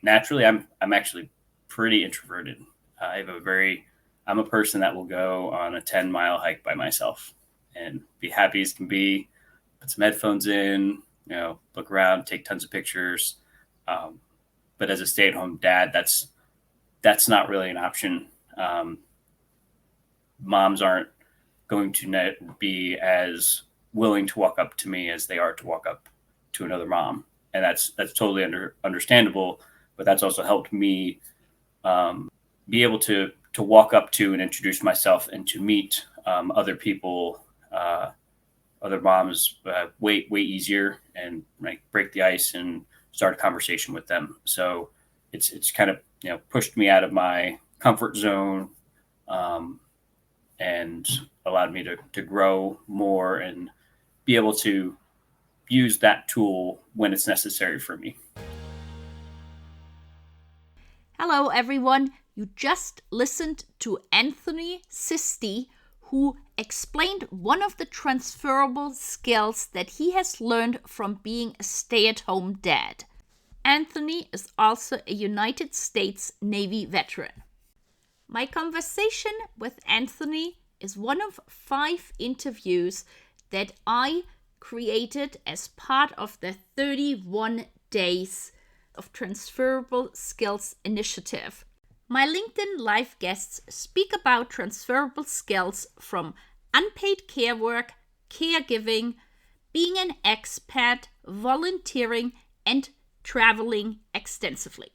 naturally, I'm actually pretty introverted. I'm a person that will go on a 10-mile hike by myself and be happy as can be, put some headphones in, look around, take tons of pictures. But as a stay-at-home dad, that's not really an option. Moms aren't going to be as willing to walk up to me as they are to walk up to another mom. And that's totally understandable, but that's also helped me be able to walk up to and introduce myself and to meet other people, other moms way easier, and break the ice and start a conversation with them. So it's kind of pushed me out of my comfort zone and allowed me to grow more and be able to use that tool when it's necessary for me. Hello, everyone. You just listened to Anthony Sisti, who explained one of the transferable skills that he has learned from being a stay-at-home dad. Anthony is also a United States Navy veteran. My conversation with Anthony is one of 5 interviews that I created as part of the 31 Days of Transferable Skills initiative. My LinkedIn Live guests speak about transferable skills from unpaid care work, caregiving, being an expat, volunteering, and traveling extensively.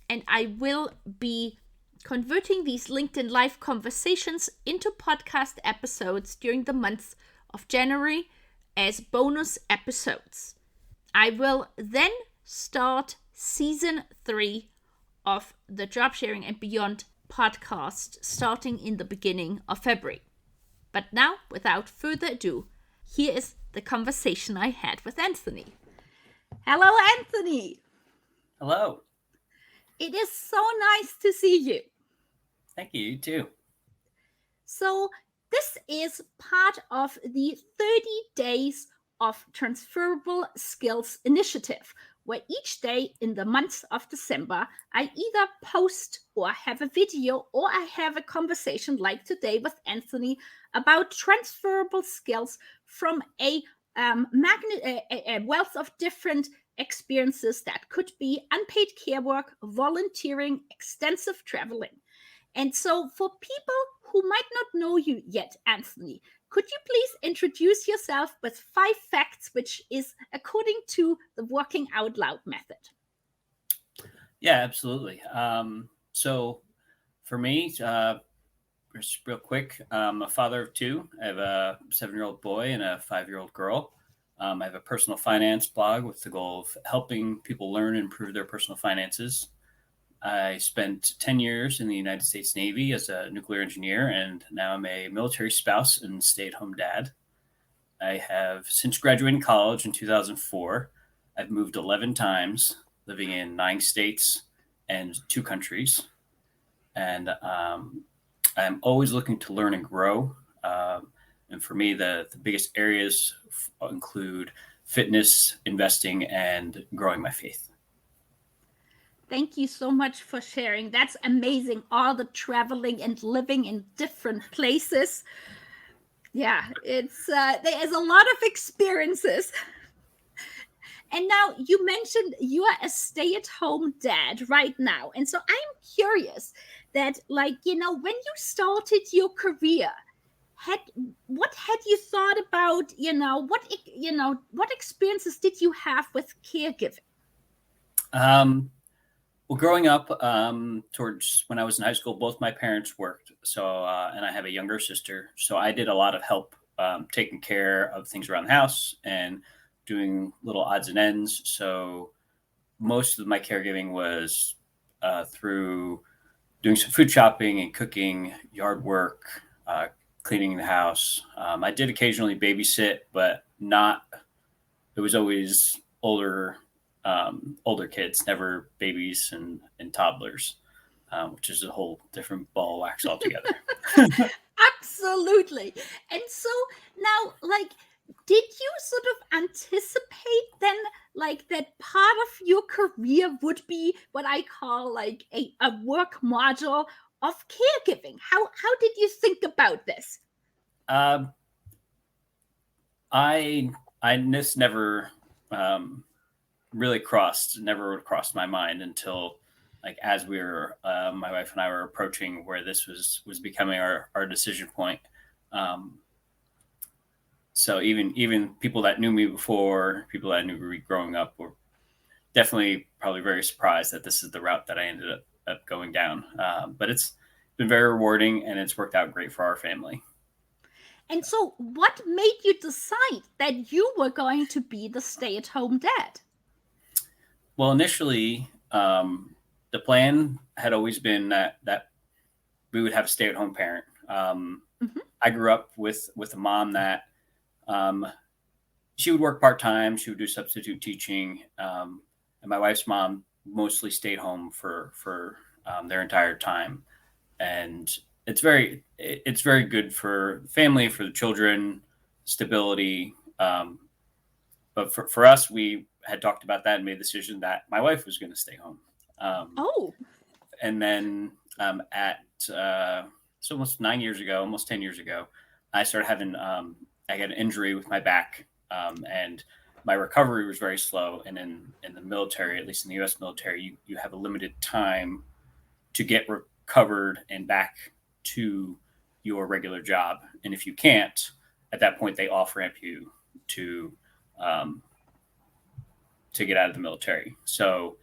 And I will be converting these LinkedIn Live conversations into podcast episodes during the month of January as bonus episodes. I will then start season 3 of the Job Sharing and Beyond podcast starting in the beginning of February. But now, without further ado, here is the conversation I had with Anthony. Hello, Anthony. Hello. It is so nice to see you. Thank you. You too. So this is part of the 30 Days of Transferable Skills initiative, where each day in the month of December, I either post or have a video or I have a conversation like today with Anthony about transferable skills from a wealth of different experiences that could be unpaid care work, volunteering, extensive traveling. And so for people who might not know you yet, Anthony, could you please introduce yourself with 5 facts, which is according to the Working Out Loud method? Yeah, absolutely. So for me, just real quick, I'm a father of 2. I have a 7-year-old boy and a 5-year-old girl. I have a personal finance blog with the goal of helping people learn and improve their personal finances. I spent 10 years in the United States Navy as a nuclear engineer, and now I'm a military spouse and stay-at-home dad. I have, since graduating college in 2004, I've moved 11 times, living in 9 states and 2 countries. And I'm always looking to learn and grow. And for me, the biggest areas include fitness, investing, and growing my faith. Thank you so much for sharing. That's amazing. All the traveling and living in different places. Yeah, it's there is a lot of experiences. And now you mentioned you are a stay-at-home dad right now. And so I'm curious that, when you started your career, what had you thought about, what experiences did you have with caregiving? Well, growing up, towards when I was in high school, both my parents worked. So, and I have a younger sister. So I did a lot of help taking care of things around the house and doing little odds and ends. So most of my caregiving was through doing some food shopping and cooking, yard work, cleaning the house. I did occasionally babysit, but it was always older kids, never babies and toddlers, which is a whole different ball of wax altogether. Absolutely. And so now, did you sort of anticipate then, like, that part of your career would be what I call like a work module of caregiving? How did you think about this? Um, I this never really never crossed my mind until like as we were my wife and I were approaching where this was becoming our decision point. Um, so even people that knew me before, people that knew me growing up, were definitely probably very surprised that this is the route that I ended up going down. But it's been very rewarding and it's worked out great for our family. And so, what made you decide that you were going to be the stay-at-home dad? Well, initially, the plan had always been that we would have a stay-at-home parent. Mhm. I grew up with a mom that she would work part-time. She would do substitute teaching, and my wife's mom mostly stayed home for their entire time. And it's very good for family, for the children, stability. But for us, we had talked about that and made the decision that my wife was going to stay home. Um, Oh, and then at it's almost 9 years ago, almost 10 years ago, I started having I got an injury with my back, and my recovery was very slow. And in the military, at least in the U.S. military, you have a limited time to get recovered and back to your regular job. And if you can't, at that point, they off ramp you to um, to get out of the military. So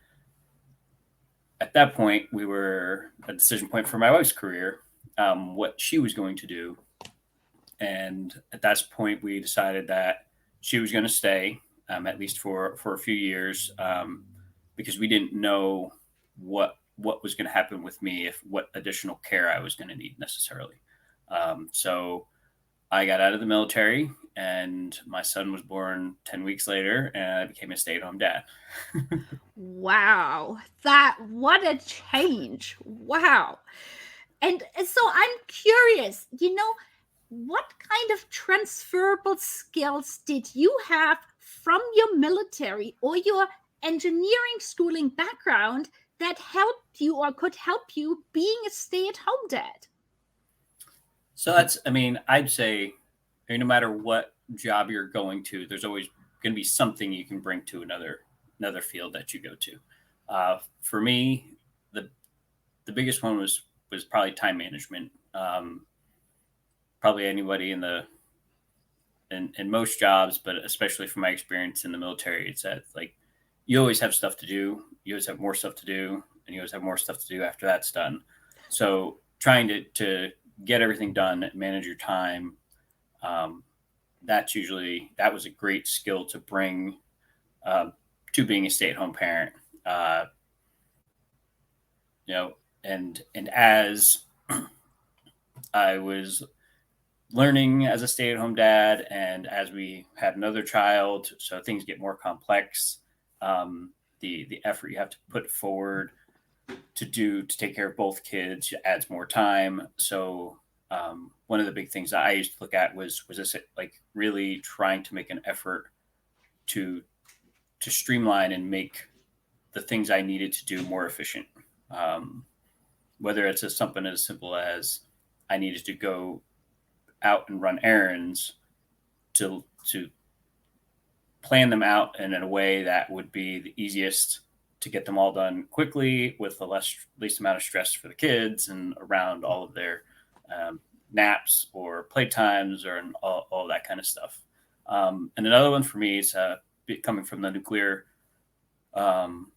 at that point, we were a decision point for my wife's career, what she was going to do. And at that point, we decided that she was going to stay, at least for a few years, because we didn't know what was going to happen with me, if what additional care I was going to need necessarily. So I got out of the military, and my son was born 10 weeks later, and I became a stay-at-home dad. wow. What a change. Wow. And so I'm curious, what kind of transferable skills did you have from your military or your engineering schooling background that helped you or could help you being a stay-at-home dad? So I mean, I'd say no matter what job you're going to, there's always going to be something you can bring to another field that you go to. For me, the biggest one was probably time management. Probably anybody in most jobs, but especially from my experience in the military, it's that like you always have stuff to do, you always have more stuff to do, and you always have more stuff to do after that's done. So trying to get everything done, manage your time, um, that was a great skill to bring to being a stay-at-home parent. Uh, you know, and as I was learning as a stay-at-home dad, and as we had another child, so things get more complex. The effort you have to put forward to take care of both kids adds more time. So one of the big things that I used to look at was this like really trying to make an effort to streamline and make the things I needed to do more efficient. Um, Whether it's something as simple as I needed to go out and run errands, to plan them out and in a way that would be the easiest to get them all done quickly with the least amount of stress for the kids and around all of their naps or playtimes or all that kind of stuff. And another one for me is coming from the nuclear um,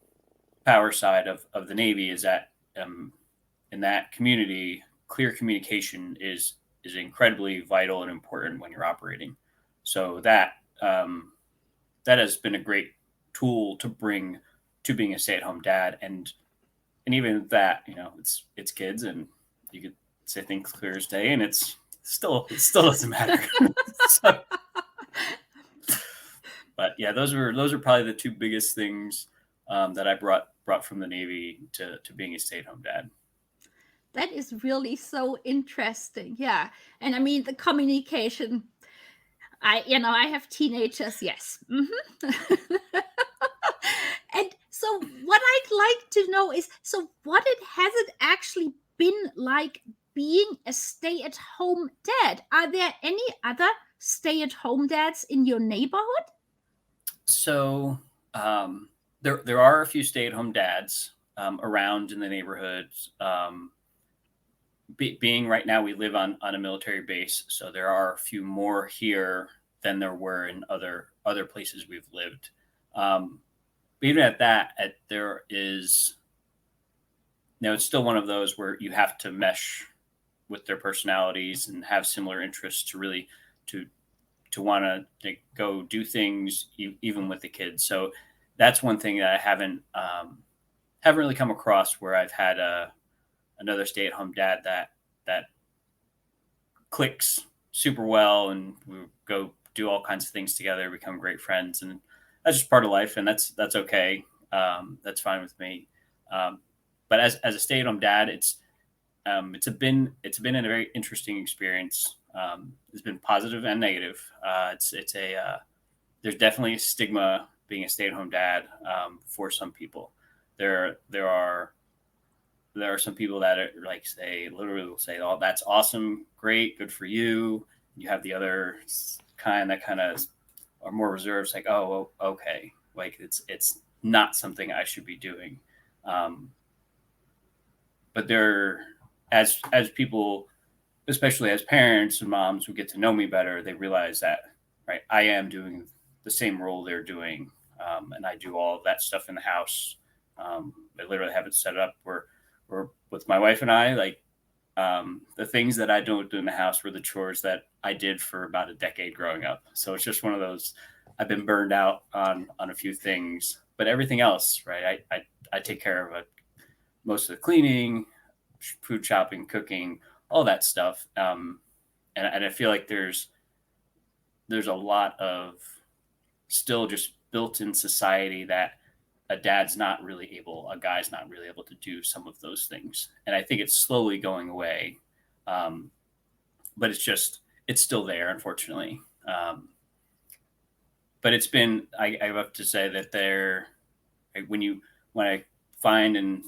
power side of the Navy is that in that community, clear communication is incredibly vital and important when you're operating. So that has been a great tool to bring to being a stay-at-home dad, and even that, it's kids, and you could say things clear as day, and it still doesn't matter. So, but yeah, those are probably the two biggest things that I brought from the Navy to being a stay-at-home dad. That is really so interesting. Yeah. And I mean, the communication. I have teenagers, yes. And so what I'd like to know is, so has it actually been like being a stay-at-home dad? Are there any other stay-at-home dads in your neighborhood? So there are a few stay-at-home dads around in the neighborhood. Being right now we live on a military base, so there are a few more here than there were in other places we've lived. But even at that, there is, it's still one of those where you have to mesh with their personalities and have similar interests to really to want to go do things even with the kids. So that's one thing that I haven't really come across, where I've had another stay-at-home dad that clicks super well, and we go do all kinds of things together, become great friends, and that's just part of life, and that's okay. That's fine with me. But as a stay-at-home dad, it's been a very interesting experience. It's been positive and negative. There's definitely a stigma being a stay-at-home dad for some people. There are some people that are literally will say, "Oh, that's awesome, great, good for you." You have the other kind that kind of are more reserved, like, "Oh, okay, like it's not something I should be doing." But as people, especially as parents and moms who get to know me better, they realize that, right, I am doing the same role they're doing, and I do all of that stuff in the house. I literally have it set up where with my wife and I, the things that I don't do in the house were the chores that I did for about a decade growing up. So it's just one of those, I've been burned out on a few things, but everything else, right, I take care of it. Most of the cleaning, food shopping, cooking, all that stuff. And I feel like there's a lot of still just built in society that a guy's not really able to do some of those things. And I think it's slowly going away. But it's still there, unfortunately. But it's been, I have to say that when I find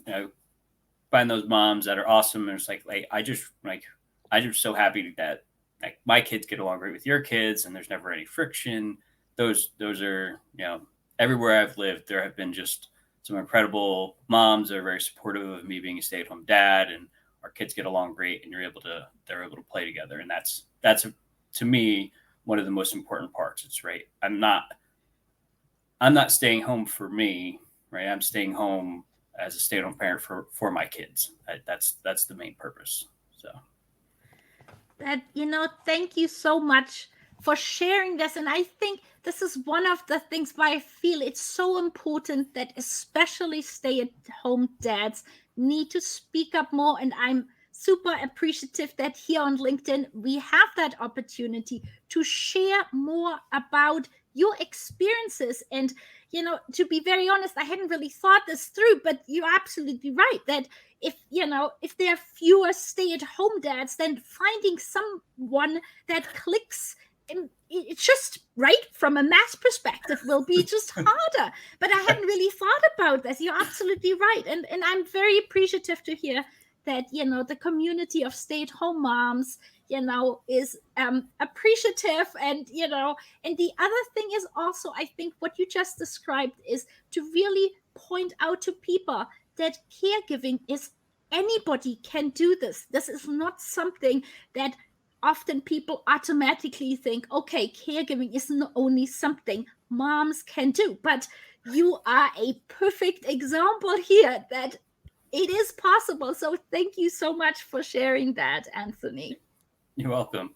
those moms that are awesome, and it's I'm just so happy that my kids get along great with your kids, and there's never any friction. Those are, everywhere I've lived, there have been just some incredible moms that are very supportive of me being a stay-at-home dad, and our kids get along great, and they're able to play together, and that's to me one of the most important parts. It's right. I'm not staying home for me, right? I'm staying home as a stay-at-home parent for my kids. That's the main purpose. So Thank you so much for sharing this. And I think this is one of the things why I feel it's so important that especially stay-at-home dads need to speak up more. And I'm super appreciative that here on LinkedIn we have that opportunity to share more about your experiences. And to be very honest, I hadn't really thought this through, but you're absolutely right that if there are fewer stay-at-home dads, then finding someone that clicks, it's just right from a mass perspective will be just harder. But I hadn't really thought about this. You're absolutely right. And I'm very appreciative to hear that the community of stay-at-home moms is appreciative. And and the other thing is also, I think what you just described is to really point out to people that caregiving is, anybody can do this. This is not something that often people automatically think, okay, caregiving isn't only something moms can do. But you are a perfect example here that it is possible. So thank you so much for sharing that, Anthony. you're welcome.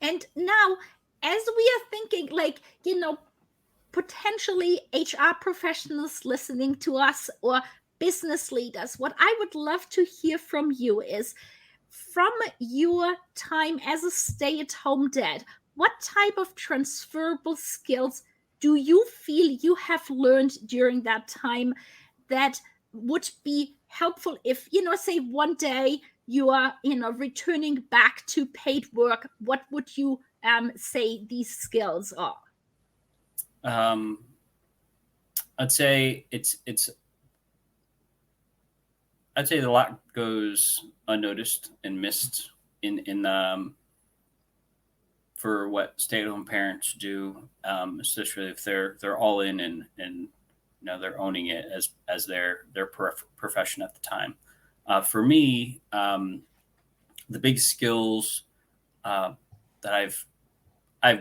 And now, as we are thinking, potentially HR professionals listening to us, or business leaders, what I would love to hear from you is, from your time as a stay-at-home dad, what type of transferable skills do you feel you have learned during that time that would be helpful if, say one day you are, returning back to paid work? What would you say these skills are? I'd say I'd say a lot goes unnoticed and missed in for what stay-at-home parents do, especially if they're all in and they're owning it as their profession at the time. For me, the big skills that I've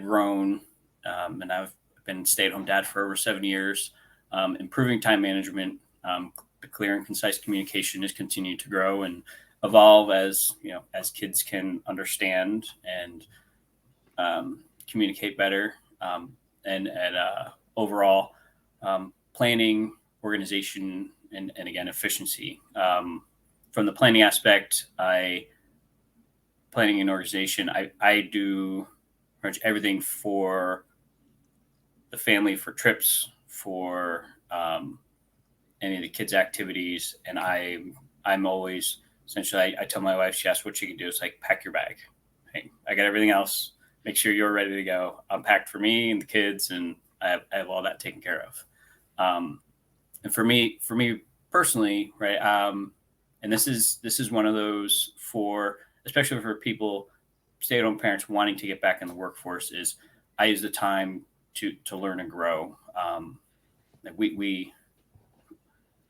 grown, and I've been a stay-at-home dad for over 7 years. Improving time management, the clear and concise communication is continuing to grow and evolve as kids can understand and communicate better, and overall planning, organization, and again efficiency. From the planning aspect, planning and organization, I do pretty much everything for the family, for trips, for any of the kids' activities, and I'm always essentially I tell my wife, she asks what she can do. It's like, pack your bag. Hey, I got everything else. Make sure you're ready to go. I'm packed for me and the kids, and I have all that taken care of. And for me personally, right? And this is one of those especially for people, stay-at-home parents wanting to get back in the workforce, is I use the time to learn and grow.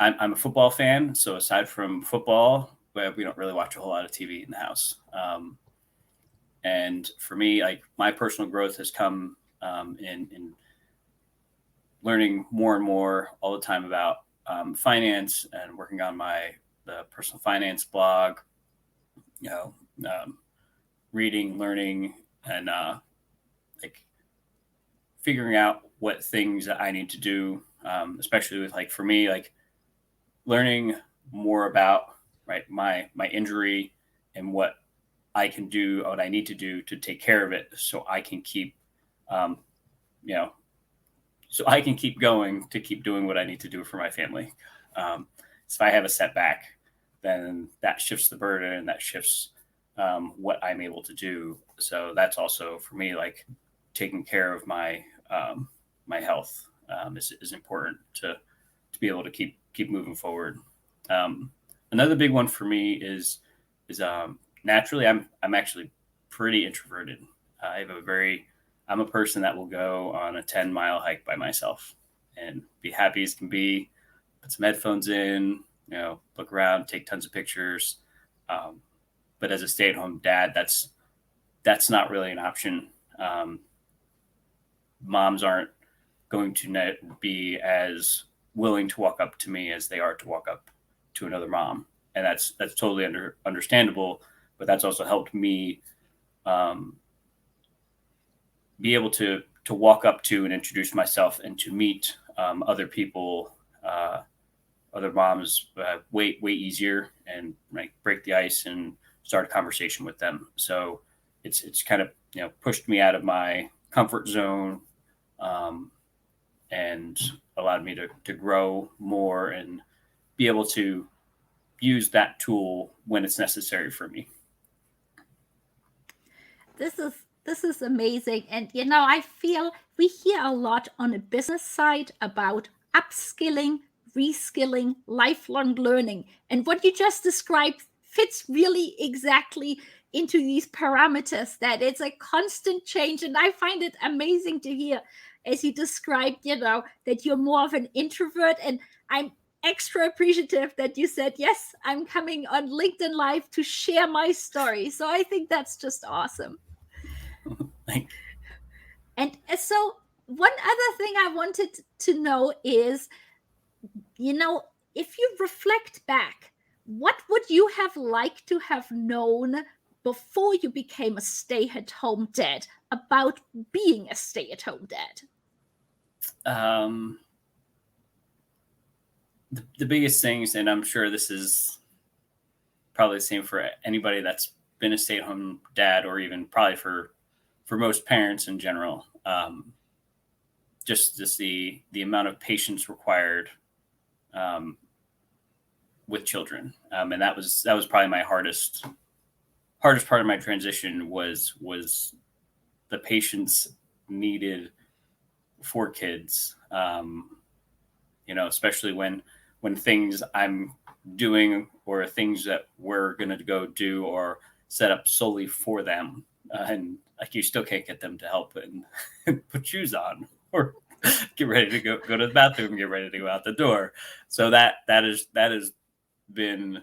I'm a football fan, so aside from football, we don't really watch a whole lot of TV in the house. And for me, like, my personal growth has come in learning more and more all the time about finance, and working on the personal finance blog. Reading, learning, and like figuring out what things that I need to do, especially with, like, for me, like, learning more about my injury and what I can do, what I need to do to take care of it, so I can keep going to keep doing what I need to do for my family. So if I have a setback, then that shifts the burden, and that shifts what I'm able to do. So that's also for me, like, taking care of my my health is important to be able to keep moving forward. Another big one for me is naturally I'm actually pretty introverted. I'm a person that will go on a 10-mile hike by myself and be happy as can be, put some headphones in, look around, take tons of pictures. But as a stay-at-home dad, that's not really an option. Moms aren't going to be as willing to walk up to me as they are to walk up to another mom, and that's totally understandable. But that's also helped me be able to walk up to and introduce myself, and to meet other people, other moms, way easier, and break the ice and start a conversation with them. So it's kind of pushed me out of my comfort zone, and allowed me to grow more and be able to use that tool when it's necessary for me. This is amazing. And I feel we hear a lot on the business side about upskilling, reskilling, lifelong learning. And what you just described fits really exactly into these parameters, that it's a constant change. And I find it amazing to hear, as you described, that you're more of an introvert. And I'm extra appreciative that you said, yes, I'm coming on LinkedIn Live to share my story. So I think that's just awesome. And so one other thing I wanted to know is, if you reflect back, what would you have liked to have known before you became a stay-at-home dad about being a stay-at-home dad? The biggest things, and I'm sure this is probably the same for anybody that's been a stay-at-home dad, or even probably for most parents in general, just the amount of patience required with children, and that was probably my hardest part of my transition was the patience needed for kids, especially when things I'm doing or things that we're going to go do or set up solely for them. And like, you still can't get them to help and put shoes on or get ready to go to the bathroom, get ready to go out the door. So that has been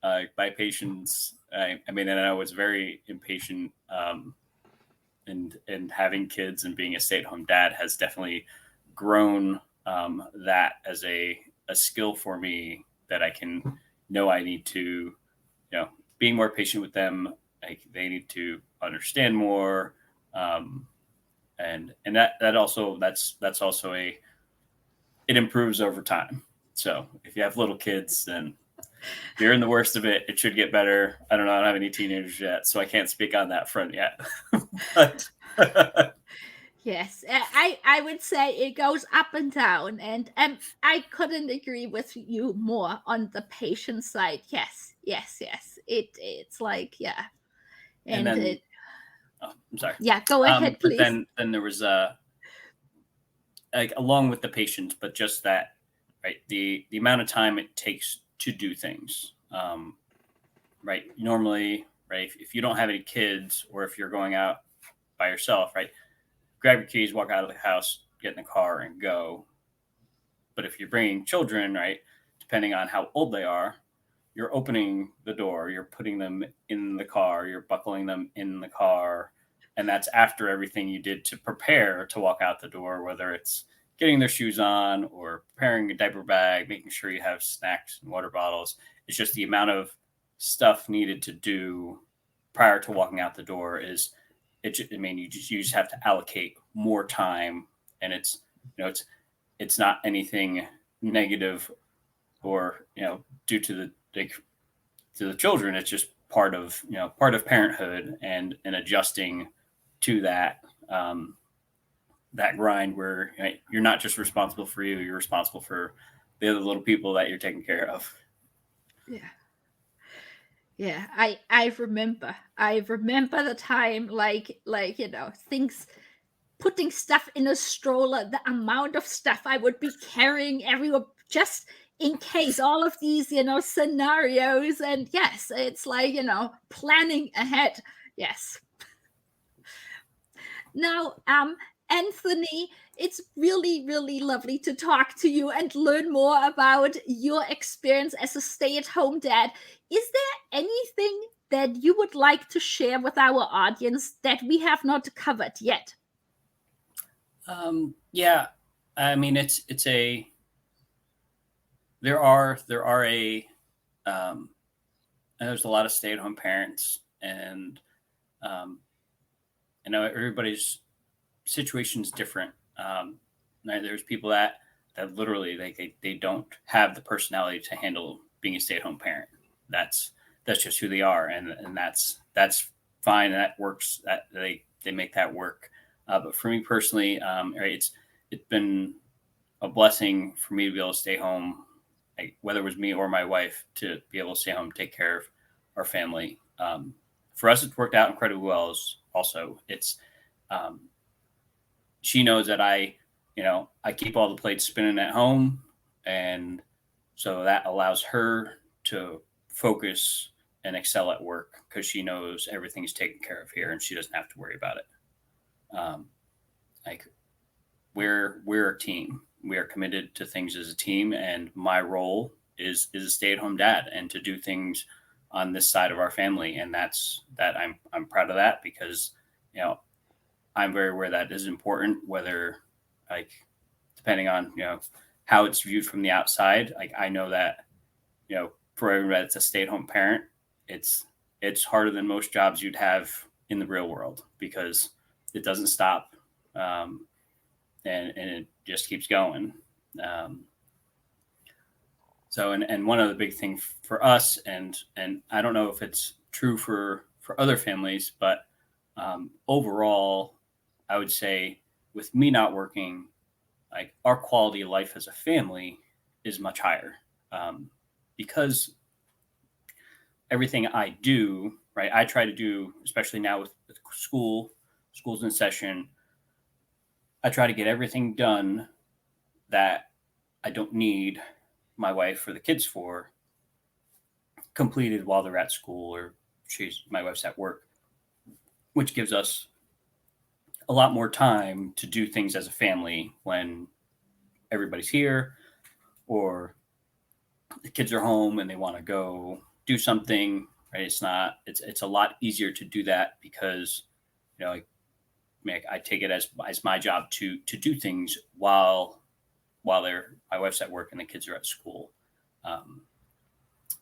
my patience. I mean, and I was very impatient, and having kids and being a stay-at-home dad has definitely grown that as a skill for me, that I can know I need to, being more patient with them. They need to understand more, and that also that's also it improves over time. So if you have little kids, then you're in the worst of it. It should get better. I don't know. I don't have any teenagers yet, so I can't speak on that front yet. But Yes, I would say it goes up and down, and I couldn't agree with you more on the patient side. Yes, yes, yes. It's like, yeah, and and then I'm sorry. yeah, go ahead, But please. then there was like, along with the patience, but just that, right? The amount of time it takes to do things, right? Normally, right? If you don't have any kids, or if you're going out by yourself, right? Grab your keys, walk out of the house, get in the car, and go. But if you're bringing children, right? Depending on how old they are, you're opening the door, you're putting them in the car, you're buckling them in the car. And that's after everything you did to prepare to walk out the door, whether it's getting their shoes on or preparing a diaper bag, making sure you have snacks and water bottles. It's just the amount of stuff needed to do prior to walking out the door is it. I mean, you just have to allocate more time, and it's not anything negative or due to the children. It's just part of parenthood and adjusting to that that grind where you're not just responsible for you, you're responsible for the other little people that you're taking care of. Yeah. Yeah, I remember the time, like things, putting stuff in a stroller, the amount of stuff I would be carrying everywhere, just in case, all of these scenarios. And yes, it's like planning ahead. Yes. Now, Anthony, it's really, really lovely to talk to you and learn more about your experience as a stay-at-home dad. Is there anything that you would like to share with our audience that we have not covered yet? Yeah, I mean, it's a there are there's a lot of stay-at-home parents, and I know everybody's situation is different. There's people that literally they don't have the personality to handle being a stay-at-home parent. That's just who they are, and that's fine. And that works. That they make that work. But for me personally, right, it's been a blessing for me to be able to stay home, whether it was me or my wife, to be able to stay home, take care of our family. For us, it's worked out incredibly well. Also, it's she knows that I keep all the plates spinning at home, and so that allows her to focus and excel at work because she knows everything's taken care of here and she doesn't have to worry about it. Like, we're a team. We are committed to things as a team, and my role is a stay-at-home dad and to do things on this side of our family, and I'm proud of that because I'm very aware that is important, whether depending on how it's viewed from the outside. Like, I know that for everybody that's a stay-at-home parent, it's harder than most jobs you'd have in the real world because it doesn't stop, and it just keeps going. So, and one of the big things for us, and I don't know if it's true for other families, but overall, I would say with me not working, like, our quality of life as a family is much higher, because everything I do, right, I try to do, especially now with school. school's in session, I try to get everything done that I don't need my wife or the kids for completed while they're at school, or my wife's at work, which gives us a lot more time to do things as a family when everybody's here, or the kids are home and they want to go do something, right? It's a lot easier to do that because, I take it as my job to do things while my wife's at work and the kids are at school.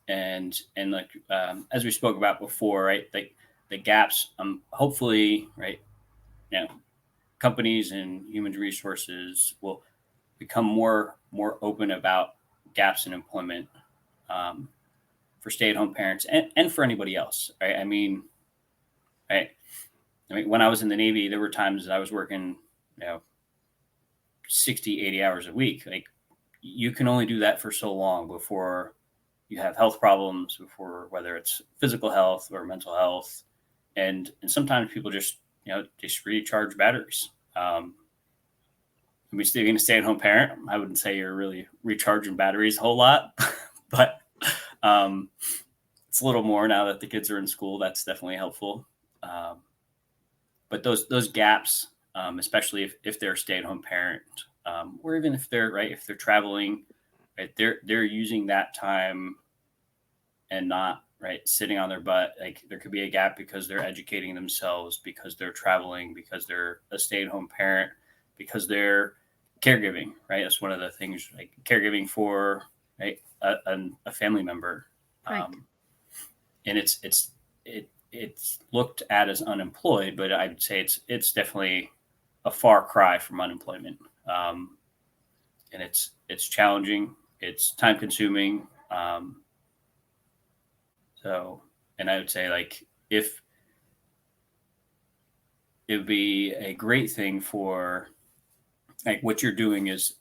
And like, as we spoke about before, right? Like the gaps, hopefully, right. Companies and human resources will become more open about gaps in employment, for stay-at-home parents and for anybody else, right? Right. When I was in the Navy, there were times that I was working, 60, 80 hours a week. Like, you can only do that for so long before you have health problems, before, whether it's physical health or mental health. And sometimes people just recharge batteries. Being a stay-at-home parent, I wouldn't say you're really recharging batteries a whole lot, but it's a little more now that the kids are in school. That's definitely helpful. But those gaps, especially if they're a stay-at-home parent, or even if they're traveling, right, they're using that time and not sitting on their butt. Like, there could be a gap because they're educating themselves, because they're traveling, because they're a stay-at-home parent, because they're caregiving, right? That's one of the things, like caregiving for a family member. Right. And it's looked at as unemployed, but I'd say it's definitely a far cry from unemployment. And it's challenging, it's time consuming. And I would say, like, if it would be a great thing for, like, what you're doing is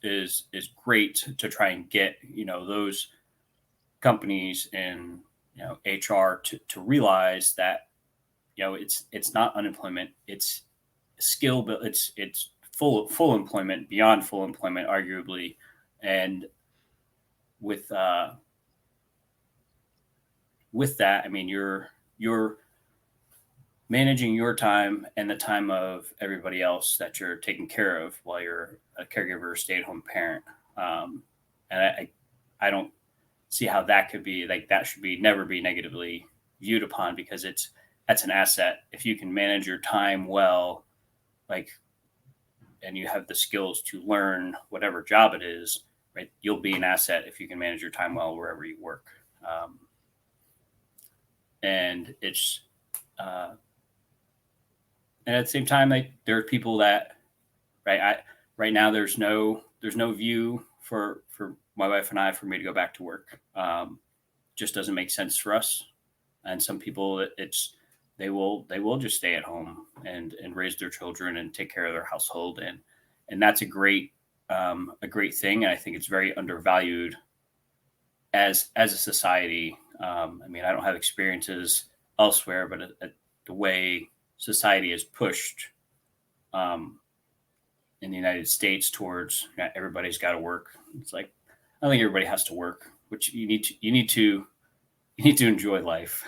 great to try and get, those companies and, HR to realize that, it's not unemployment, it's skill, but it's full employment, beyond full employment, arguably. And with that, you're managing your time and the time of everybody else that you're taking care of while you're a caregiver or stay-at-home parent. And I don't see how that could be, like, that should never be negatively viewed upon, because that's an asset. If you can manage your time well, and you have the skills to learn whatever job it is, right, you'll be an asset if you can manage your time well wherever you work. And it's, and at the same time, there are people that, right now, there's no view for my wife and I for me to go back to work. Just doesn't make sense for us. And some people, they will just stay at home and raise their children and take care of their household, and that's a great thing. And I think it's very undervalued as a society. I don't have experiences elsewhere, but the way society is pushed in the United States towards, everybody's got to work. It's like, I think everybody has to work, which you need to enjoy life.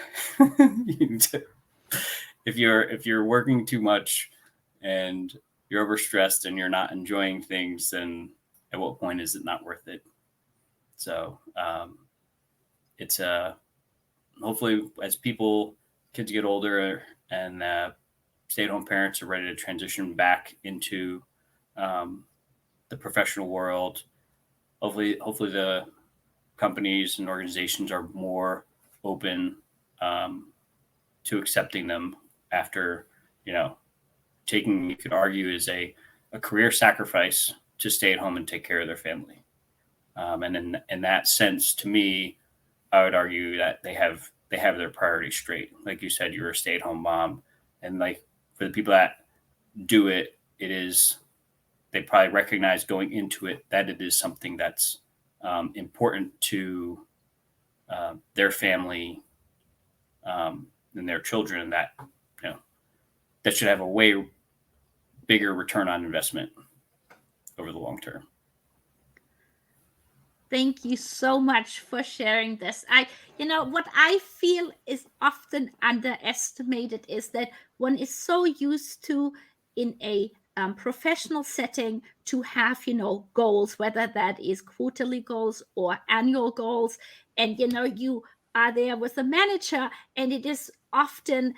If you're working too much and you're overstressed and you're not enjoying things, then at what point is it not worth it? So it's hopefully, as kids get older and stay-at-home parents are ready to transition back into the professional world, hopefully the companies and organizations are more open to accepting them after, taking, you could argue, is a career sacrifice to stay at home and take care of their family. And in that sense, to me, I would argue that they have their priorities straight. Like you said, you're a stay-at-home mom, and, like, for the people that do it, they probably recognize going into it that it is something that's important to their family and their children, that that should have a way bigger return on investment over the long term. Thank you so much for sharing this. What I feel is often underestimated is that one is so used to, in a professional setting, to have, goals, whether that is quarterly goals or annual goals. And, you are there with a manager, and it is often,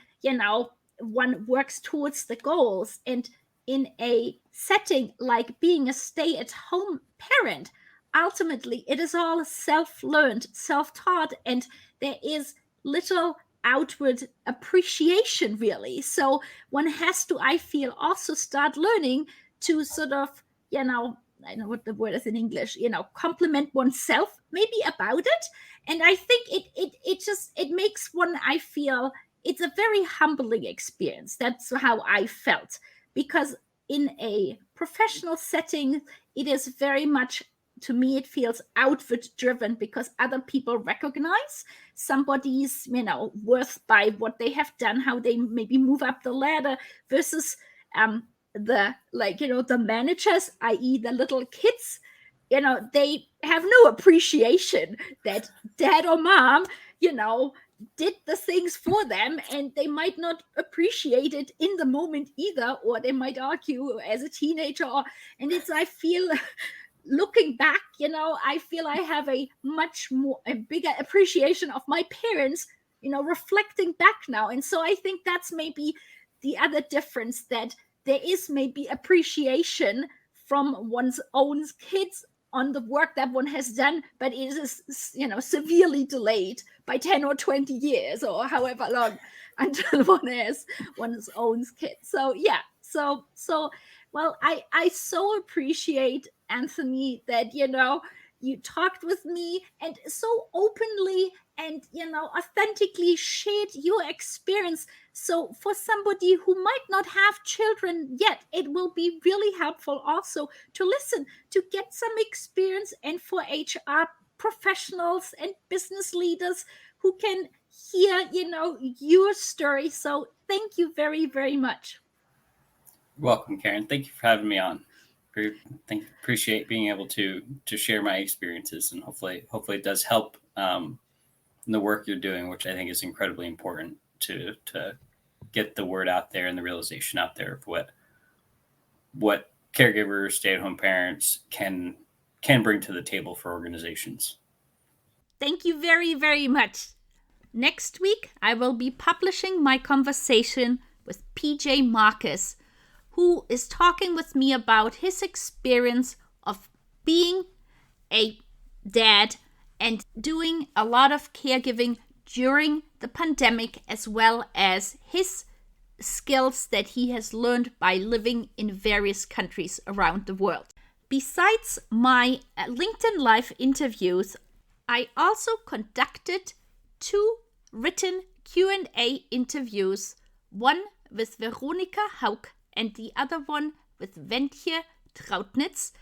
one works towards the goals. And in a setting like being a stay-at-home parent, ultimately it is all self-learned, self-taught, and there is little outward appreciation, really. So one has to, I feel, also start learning to sort of, I know what the word is in English, compliment oneself maybe about it. And I think it makes one, I feel, it's a very humbling experience. That's how I felt, because in a professional setting, it is very much, to me, it feels outward driven, because other people recognize somebody's, worth by what they have done, how they maybe move up the ladder, versus the managers, i.e. the little kids, they have no appreciation that dad or mom, did the things for them, and they might not appreciate it in the moment either, or they might argue as a teenager. And I feel, looking back, I feel I have a bigger appreciation of my parents, reflecting back now. And so I think that's maybe the other difference, that there is maybe appreciation from one's own kids on the work that one has done, but it is, severely delayed by 10 or 20 years or however long until one has one's own kids. So yeah, so well, I so appreciate, Anthony, that you talked with me and so openly and authentically shared your experience. So for somebody who might not have children yet, it will be really helpful also to listen, to get some experience, and for HR professionals and business leaders who can hear your story. So thank you very, very much. You're welcome, Karin. Thank you for having me on. Appreciate being able to share my experiences, and hopefully it does help in the work you're doing, which I think is incredibly important to get the word out there and the realization out there of what caregivers, stay-at-home parents can bring to the table for organizations. Thank you very, very much. Next week, I will be publishing my conversation with PJ Marcus, who is talking with me about his experience of being a dad and doing a lot of caregiving during the pandemic, as well as his skills that he has learned by living in various countries around the world. Besides my LinkedIn Live interviews, I also conducted 2 written Q&A interviews, one with Veronika, Haug, and the other one with Wentje, Trautnitz.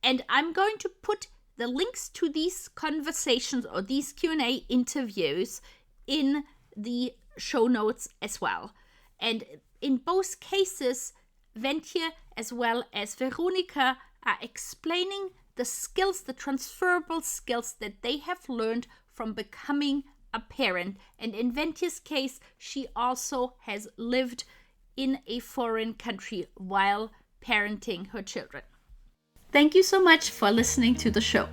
And I'm going to put the links to these conversations or these Q&A interviews in the show notes as well. And in both cases, Wentje as well as Veronika are explaining the skills, the transferable skills that they have learned from becoming a parent. And in Wentje's case, she also has lived in a foreign country while parenting her children. Thank you so much for listening to the show.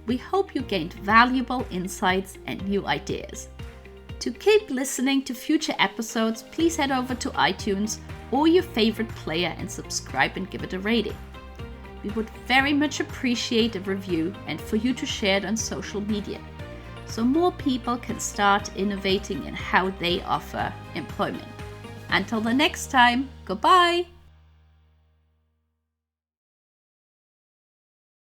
We hope you gained valuable insights and new ideas. To keep listening to future episodes, please head over to iTunes or your favorite player and subscribe and give it a rating. We would very much appreciate a review and for you to share it on social media, so more people can start innovating in how they offer employment. Until the next time, goodbye!